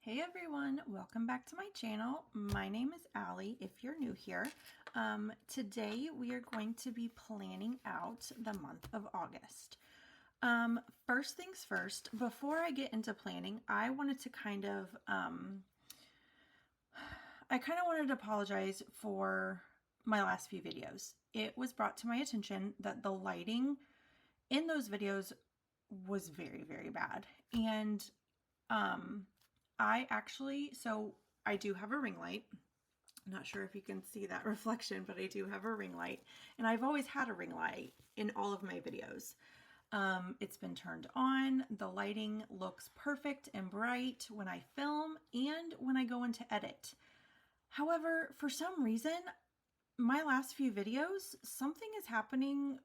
Hey everyone, welcome back to my channel. My name is Allie if you're new here. Today we are going to be planning out the month of August. First things first, before I get into planning, I wanted to wanted to apologize for my last few videos. It was brought to my attention that the lighting in those videos was very, very bad. And I do have a ring light. I'm not sure if you can see that reflection, but I do have a ring light. And I've always had a ring light in all of my videos. It's been turned on. The lighting looks perfect and bright when I film and when I go into edit. However, for some reason, my last few videos, something is happening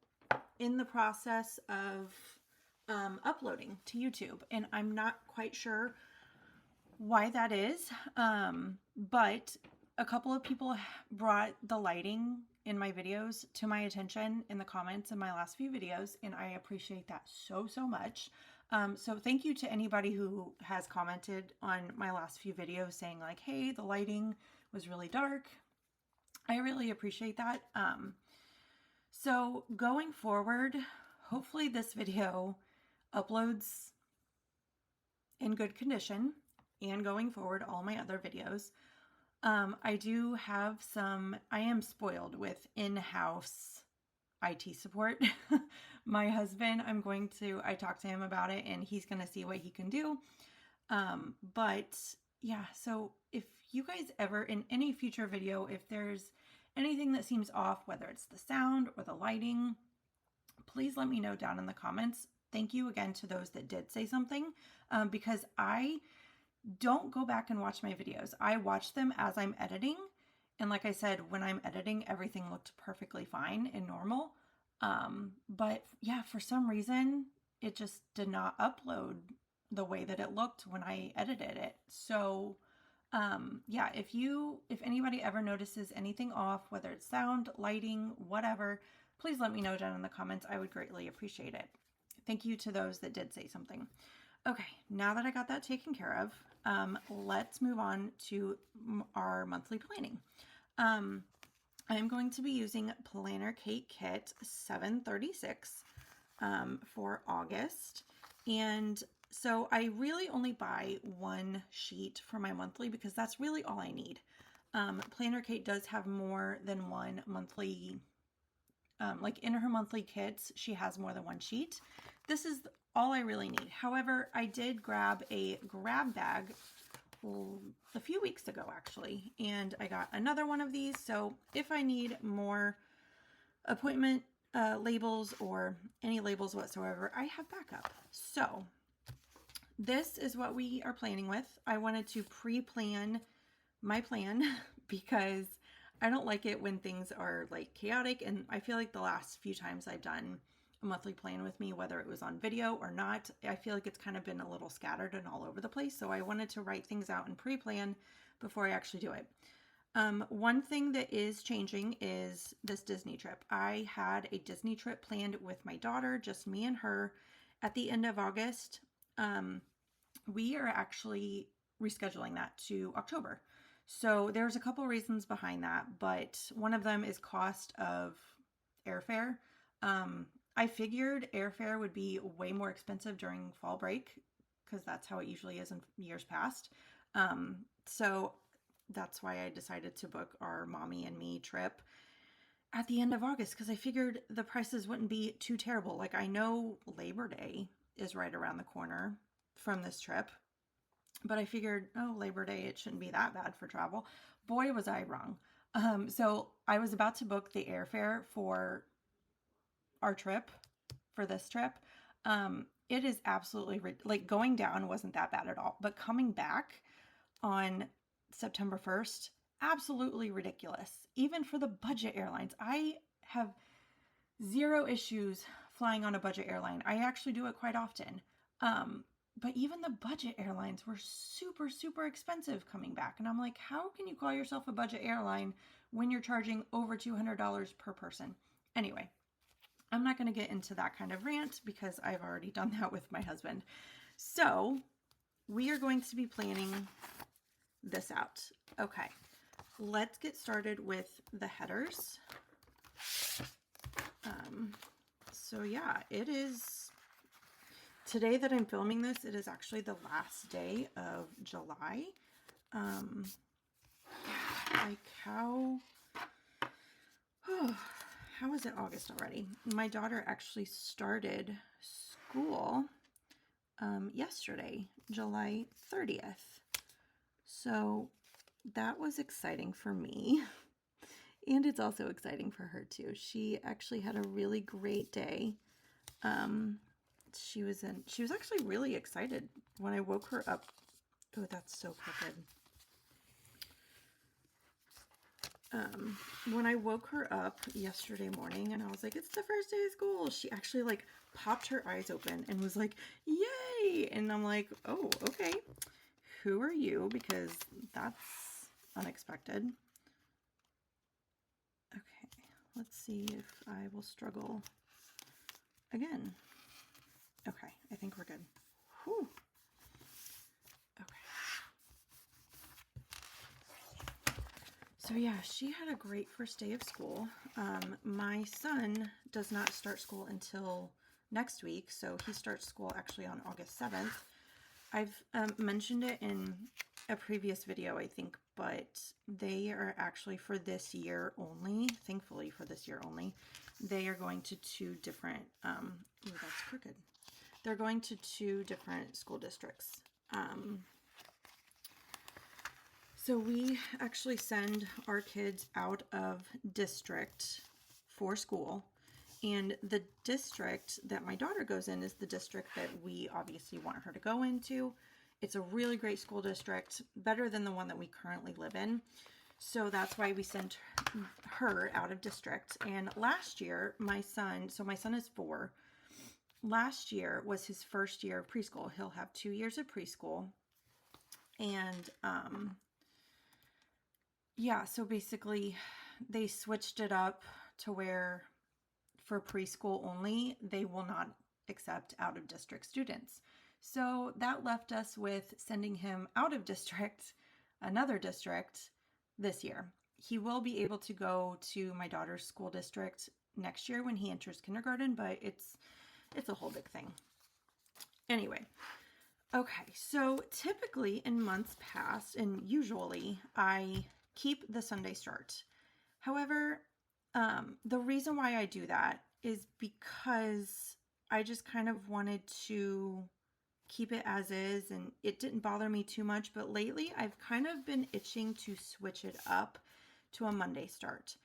in the process of uploading to YouTube, and I'm not quite sure why that is, but a couple of people brought the lighting in my videos to my attention in the comments in my last few videos, and I appreciate that so much. So thank you to anybody who has commented on my last few videos saying like, hey, the lighting was really dark. I really appreciate that. So going forward, hopefully this video uploads in good condition, and going forward all my other videos. I am spoiled with in-house IT support. My husband, I talked to him about it and he's going to see what he can do. But yeah, so if you guys ever in any future video, if there's anything that seems off, whether it's the sound or the lighting, please let me know down in the comments. Thank you again to those that did say something, because I don't go back and watch my videos. I watch them as I'm editing. And like I said, when I'm editing, everything looked perfectly fine and normal. But yeah, for some reason, it just did not upload the way that it looked when I edited it. So yeah, if anybody ever notices anything off, whether it's sound, lighting, whatever, please let me know down in the comments. I would greatly appreciate it. Thank you to those that did say something. Okay, now that I got that taken care of, let's move on to our monthly planning. I'm going to be using PlannerKate Kit 736 for August. And so I really only buy one sheet for my monthly because that's really all I need. PlannerKate does have more than one monthly, like in her monthly kits, she has more than one sheet. This is all I really need. However, I did grab a grab bag a few weeks ago actually, and I got another one of these. So if I need more appointment labels or any labels whatsoever, I have backup. So this is what we are planning with. I wanted to pre-plan my plan because I don't like it when things are like chaotic, and I feel like the last few times I've done a monthly plan with me, whether it was on video or not, I feel like it's kind of been a little scattered and all over the place. So I wanted to write things out and pre-plan before I actually do it. One thing that is changing is this Disney trip. I had a Disney trip planned with my daughter, just me and her, at the end of August. We are actually rescheduling that to October. So there's a couple reasons behind that, but one of them is cost of airfare. I figured airfare would be way more expensive during fall break because that's how it usually is in years past. So that's why I decided to book our mommy and me trip at the end of August, because I figured the prices wouldn't be too terrible. Like, I know Labor Day is right around the corner from this trip, but I figured, oh, Labor Day, it shouldn't be that bad for travel. Boy, was I wrong. So I was about to book the airfare for our trip, for this trip. It is absolutely, like, going down wasn't that bad at all, but coming back on September 1st, absolutely ridiculous. Even for the budget airlines, I have zero issues flying on a budget airline. I actually do it quite often. But even the budget airlines were super expensive coming back. And I'm like, how can you call yourself a budget airline when you're charging over $200 per person? Anyway, I'm not going to get into that kind of rant because I've already done that with my husband. So we are going to be planning this out. Okay, let's get started with the headers. So yeah, it is today that I'm filming this. It is actually the last day of July. Like how is it August already? My daughter actually started school yesterday, July 30th. So that was exciting for me. And it's also exciting for her too. She actually had a really great day. She was actually really excited when I woke her up. Oh, that's so crooked. When I woke her up yesterday morning and I was like, it's the first day of school, she actually like popped her eyes open and was like, yay! And I'm like, oh, okay. Who are you? Because that's unexpected. Okay, let's see if I will struggle again. Okay, I think we're good. Whew. Okay. So yeah, she had a great first day of school. My son does not start school until next week, so he starts school actually on August 7th. I've mentioned it in a previous video, I think, but they are actually for this year only, thankfully for this year only, they are going to two different, ooh, that's crooked. They're going to two different school districts. So we actually send our kids out of district for school. And the district that my daughter goes in is the district that we obviously want her to go into. It's a really great school district, better than the one that we currently live in. So that's why we sent her out of district. And last year, my son is 4. Last year was his first year of preschool. He'll have 2 years of preschool. And yeah, so basically they switched it up to where for preschool only, they will not accept out of district students. So that left us with sending him out of district, another district this year. He will be able to go to my daughter's school district next year when he enters kindergarten, but it's a whole big thing. Anyway, okay, so typically in months past, and usually I keep the Sunday start. However, the reason why I do that is because I just kind of wanted to keep it as is, and it didn't bother me too much, but lately I've kind of been itching to switch it up to a Monday start.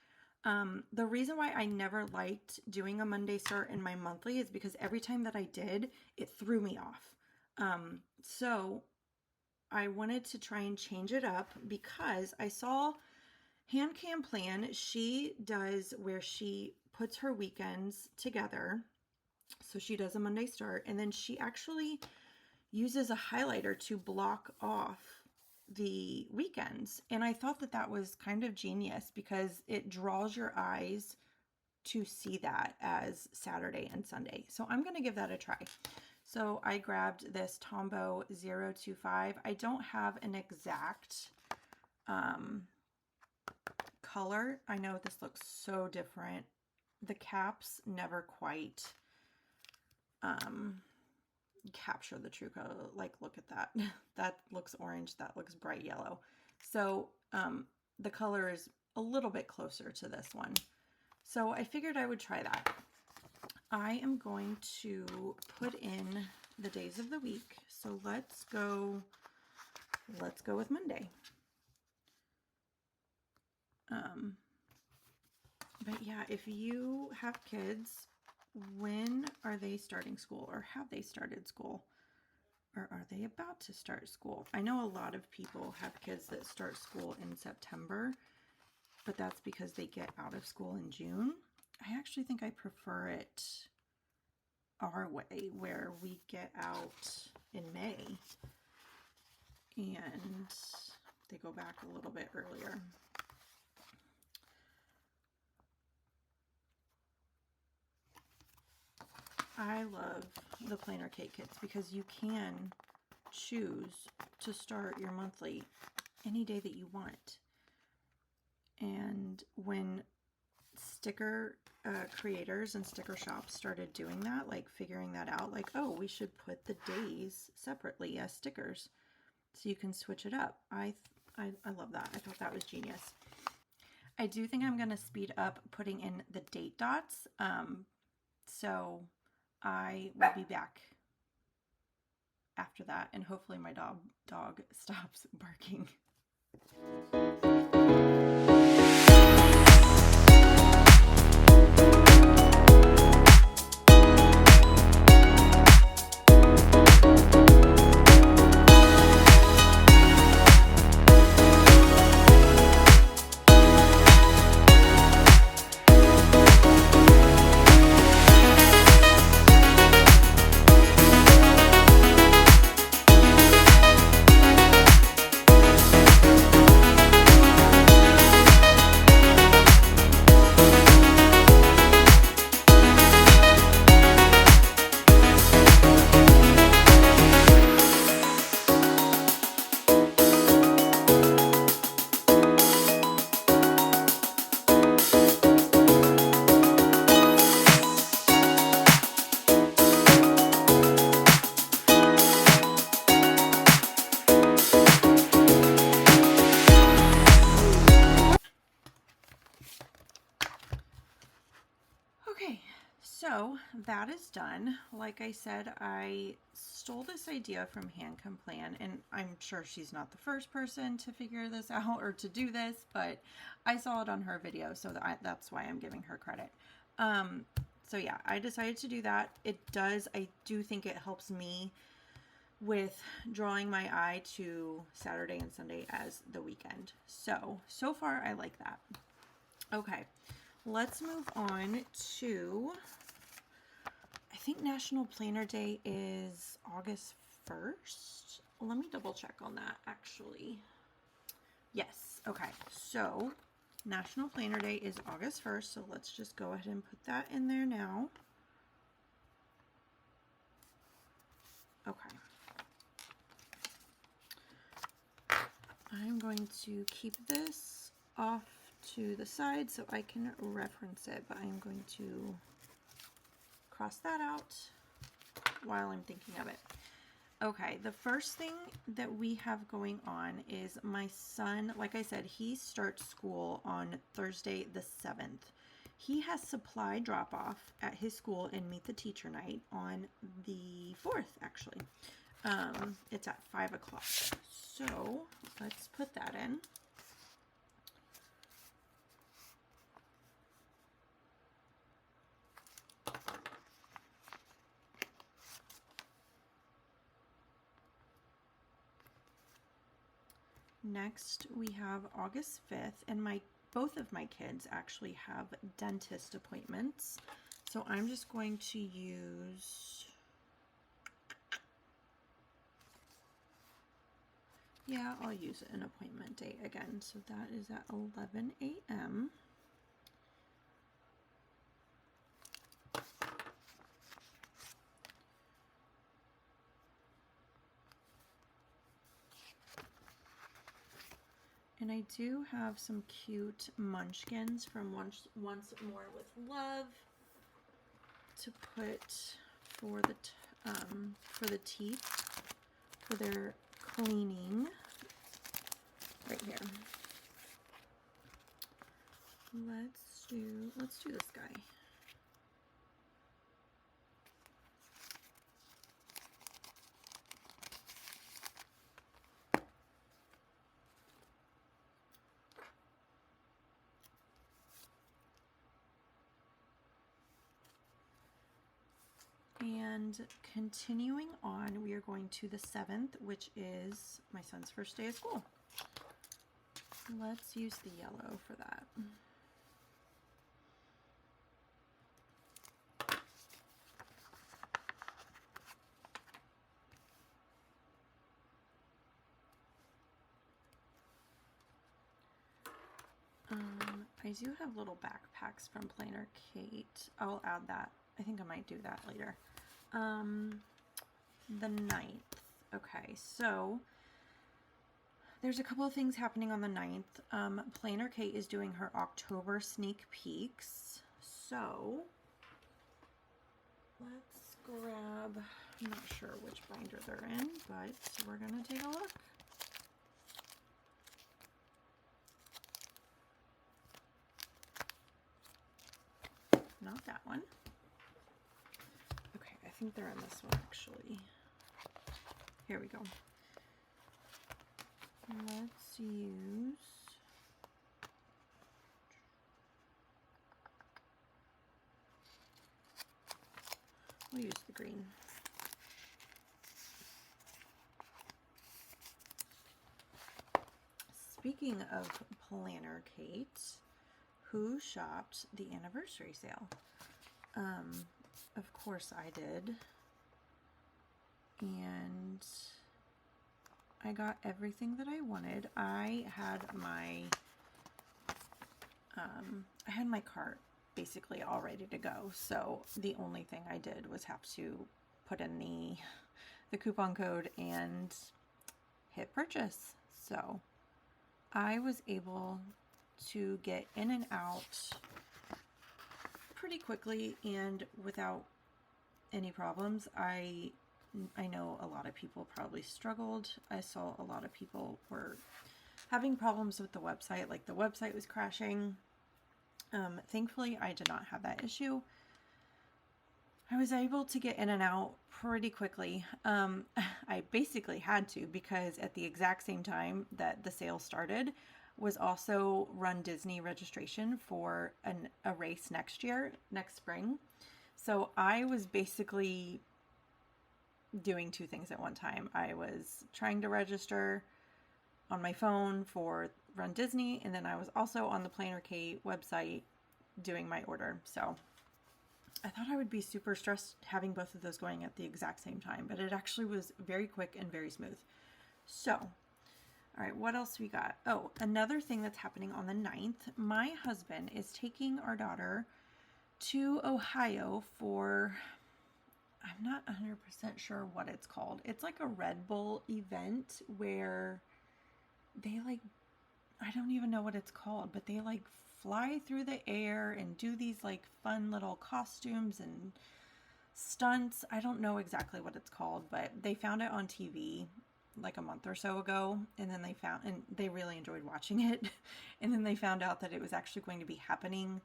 The reason why I never liked doing a Monday start in my monthly is because every time that I did, it threw me off. So I wanted to try and change it up because I saw Hand Cam Plan, she does where she puts her weekends together. So she does a Monday start, and then she actually uses a highlighter to block off the weekends. And I thought that that was kind of genius because it draws your eyes to see that as Saturday and Sunday. So I'm going to give that a try. So I grabbed this Tombow 025. I don't have an exact color. I know this looks so different. The caps never quite capture the true color. Like, look at that. That looks orange. That looks bright yellow. So the color is a little bit closer to this one. So I figured I would try that. I am going to put in the days of the week. So let's go with Monday. But yeah, if you have kids, when are they starting school, or have they started school, or are they about to start school? I know a lot of people have kids that start school in September, but that's because they get out of school in June. I actually think I prefer it our way, where we get out in May and they go back a little bit earlier. I love the PlannerKate kits because you can choose to start your monthly any day that you want. And when sticker creators and sticker shops started doing that, like figuring that out, like, oh, we should put the days separately as stickers so you can switch it up. I love that. I thought that was genius. I do think I'm going to speed up putting in the date dots. So I will be back after that, and hopefully my dog stops barking. Okay, so that is done. Like I said, I stole this idea from Hand Can Plan, and I'm sure she's not the first person to figure this out or to do this, but I saw it on her video, so that's why I'm giving her credit. So yeah, I decided to do that. I do think it helps me with drawing my eye to Saturday and Sunday as the weekend. So far I like that. Okay. Let's move on to, I think National Planner Day is August 1st. Let me double check on that actually. Yes, okay. So National Planner Day is August 1st. So let's just go ahead and put that in there now. Okay. I'm going to keep this off to the side so I can reference it, but I'm going to cross that out while I'm thinking of it. Okay, the first thing that we have going on is my son, like I said, he starts school on Thursday the 7th. He has supply drop-off at his school and meet the teacher night on the 4th, actually. It's at 5 o'clock. So let's put that in. Next, we have August 5th, and both of my kids actually have dentist appointments. So I'm just going to use, I'll use an appointment date again. So that is at 11 a.m. And I do have some cute munchkins from Once More with Love to put for the teeth for their cleaning right here. Let's do this guy. And continuing on, we are going to the 7th, which is my son's first day of school. Let's use the yellow for that. I do have little backpacks from PlannerKate. I'll add that. I think I might do that later. The 9th. Okay, so there's a couple of things happening on the 9th. PlannerKate is doing her October sneak peeks. So let's grab, I'm not sure which binder they're in, but we're going to take a look. Not that one. Okay, I think they're in this one actually. Here we go. Let's use we'll use the green. Speaking of PlannerKate, who shopped the anniversary sale? Of course I did. And I got everything that I wanted. I had my cart basically all ready to go. So the only thing I did was have to put in the coupon code and hit purchase. So I was able to get in and out pretty quickly and without any problems. I know a lot of people probably struggled. I saw a lot of people were having problems with the website, like the website was crashing. Thankfully, I did not have that issue. I was able to get in and out pretty quickly. I basically had to, because at the exact same time that the sale started was also Run Disney registration for a race next spring. So I was basically doing two things at one time. I was trying to register on my phone for Run Disney, and then I was also on the PlannerKate website doing my order. So I thought I would be super stressed having both of those going at the exact same time, but it actually was very quick and very smooth. So, all right, what else we got? Oh, another thing that's happening on the 9th, my husband is taking our daughter to Ohio for, I'm not 100% sure what it's called. It's like a Red Bull event where they I don't even know what it's called, but they fly through the air and do these fun little costumes and stunts. I don't know exactly what it's called, but they found it on TV like a month or so ago, and then they really enjoyed watching it. And then they found out that it was actually going to be happening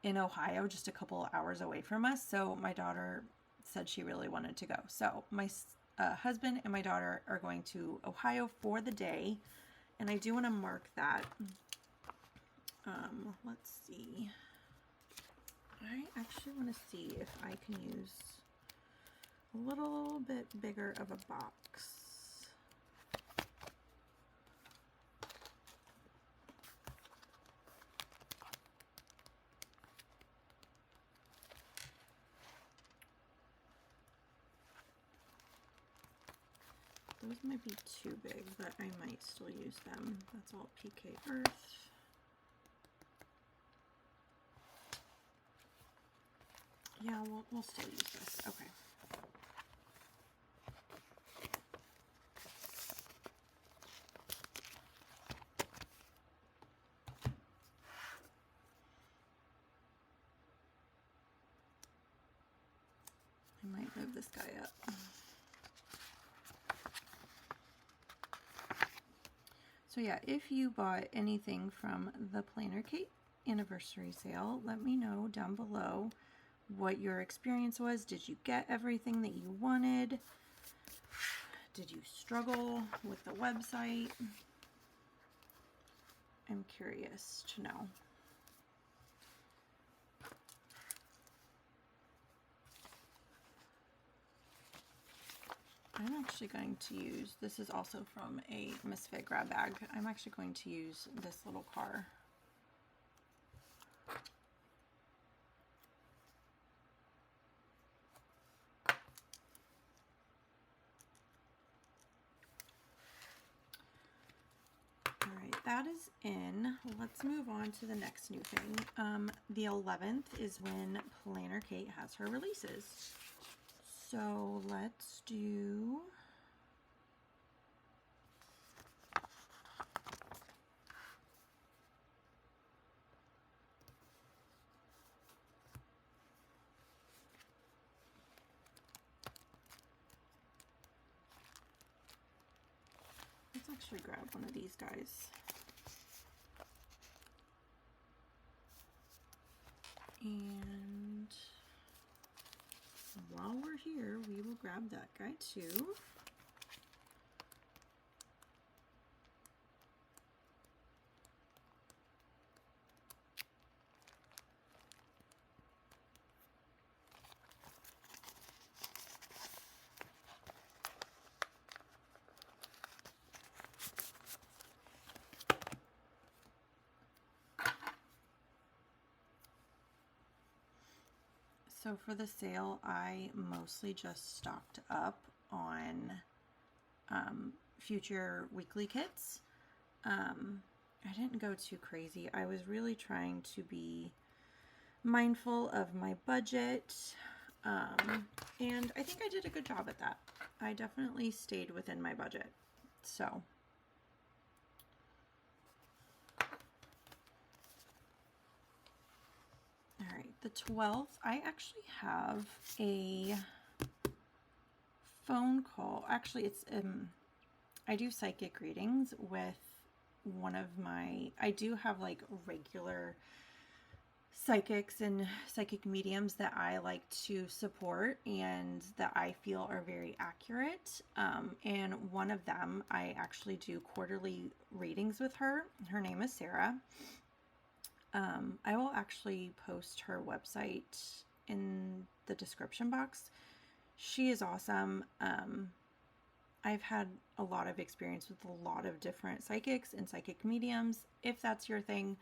in Ohio, just a couple of hours away from us. So my daughter said she really wanted to go. So my husband and my daughter are going to Ohio for the day, and I do want to mark that. Let's see. I actually want to see if I can use a little bit bigger of a box. Those might be too big, but I might still use them. That's all PK Earth. Yeah, we'll still use this. Okay. I might move this guy up. So yeah, if you bought anything from the PlannerKate anniversary sale, let me know down below what your experience was. Did you get everything that you wanted? Did you struggle with the website? I'm curious to know. I'm actually going to use, this is also from a Misfit grab bag. I'm actually going to use this little car. All right, that is in. Let's move on to the next new thing. The 11th is when PlannerKate has her releases. So let's do actually grab one of these guys. And while we're here, we will grab that guy too. So for the sale, I mostly just stocked up on future weekly kits. I didn't go too crazy. I was really trying to be mindful of my budget, and I think I did a good job at that. I definitely stayed within my budget. So all right, the 12th, I actually have a phone call. Actually, it's I do psychic readings with one of my, I do have like regular psychics and psychic mediums that I like to support and that I feel are very accurate. And one of them, I actually do quarterly readings with her. Her name is Sarah. I will actually post her website in the description box. She is awesome. I've had a lot of experience with a lot of different psychics and psychic mediums. If that's your thing,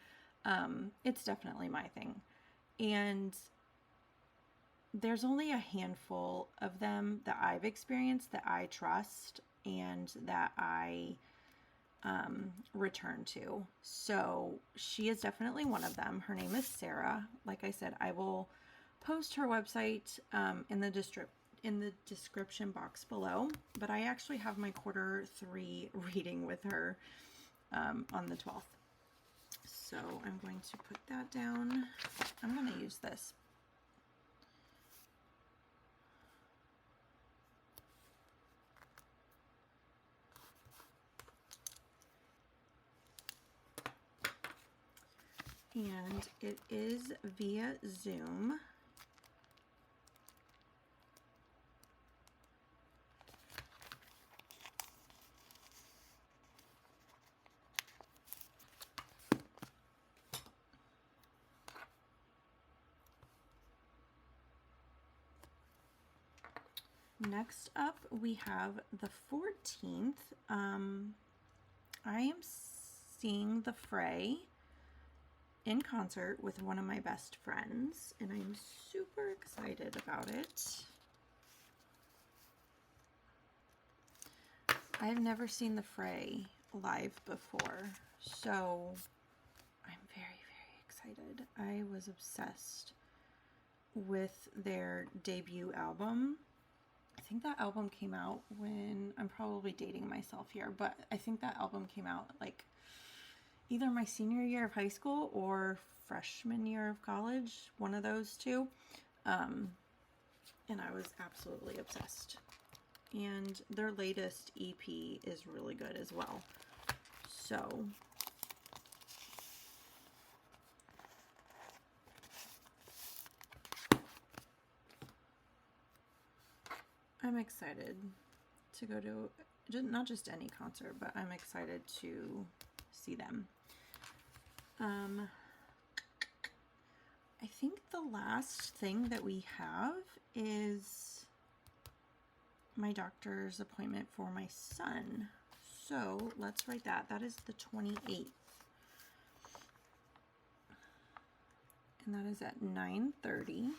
it's definitely my thing. And there's only a handful of them that I've experienced that I trust and that I return to. So she is definitely one of them. Her name is Sarah. Like I said, I will post her website in the description box below, but I actually have my quarter 3 reading with her on the 12th. So I'm going to put that down. I'm going to use this. And it is via Zoom. Next up, we have the 14th. I am seeing the Fray in concert with one of my best friends, and I'm super excited about it. I've never seen the Fray live before, so I'm very, very excited. I was obsessed with their debut album. I think that album came out when, I'm probably dating myself here, but I think that album came out like either my senior year of high school or freshman year of college, one of those two. And I was absolutely obsessed. And their latest EP is really good as well. So I'm excited to go to not just any concert, but I'm excited to see them. I think the last thing that we have is my doctor's appointment for my son. So let's write that. That is the 28th. And that is at 9:30.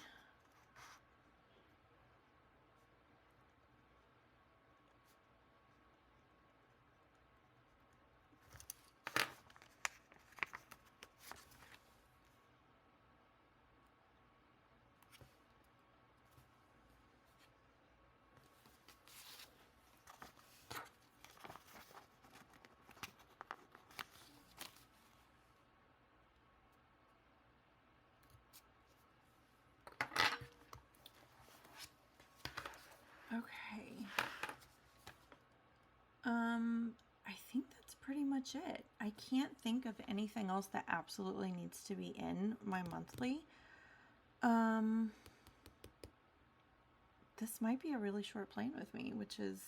much it. I can't think of anything else that absolutely needs to be in my monthly. This might be a really short plane with me, which is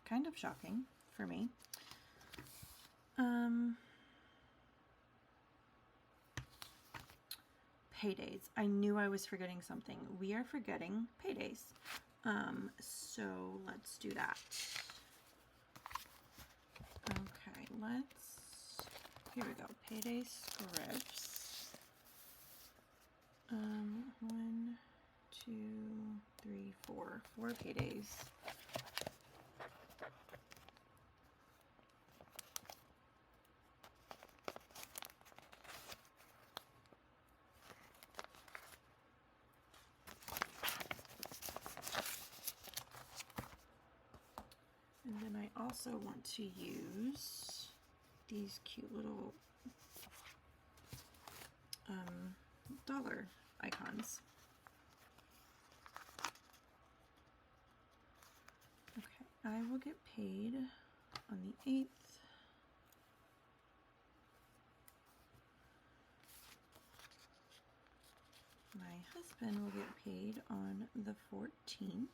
kind of shocking for me. Paydays. I knew I was forgetting something. We are forgetting paydays. So let's do that. Okay, here we go. Payday scripts. 1, 2, 3, 4. 4 paydays. And then I also want to use these cute little dollar icons. Okay, I will get paid on the 8th. My husband will get paid on the 14th.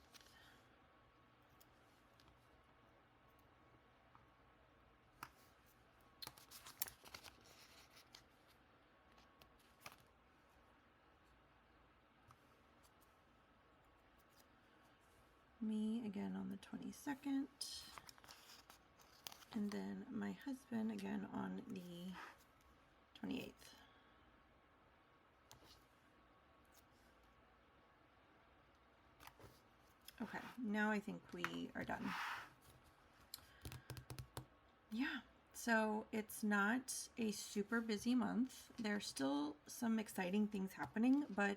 Me again on the 22nd, and then my husband again on the 28th. Okay, now I think we are done. Yeah, so it's not a super busy month. There's still some exciting things happening, but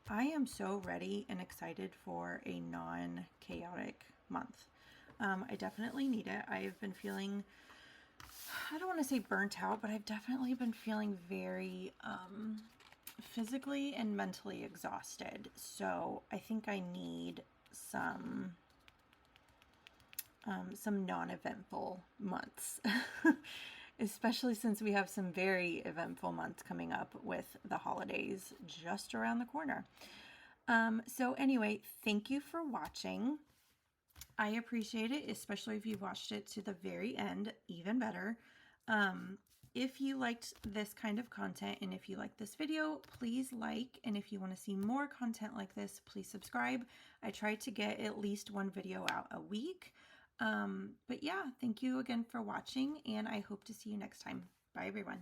I am so ready and excited for a non-chaotic month. I definitely need it. I have been feeling, I don't want to say burnt out, but I've definitely been feeling very physically and mentally exhausted. So I think I need some non-eventful months, especially since we have some very eventful months coming up with the holidays just around the corner. So anyway, thank you for watching. I appreciate it, especially if you've watched it to the very end, even better. If you liked this kind of content and if you like this video, please like, and if you want to see more content like this, please subscribe. I try to get at least one video out a week. But yeah, thank you again for watching, and I hope to see you next time. Bye, everyone.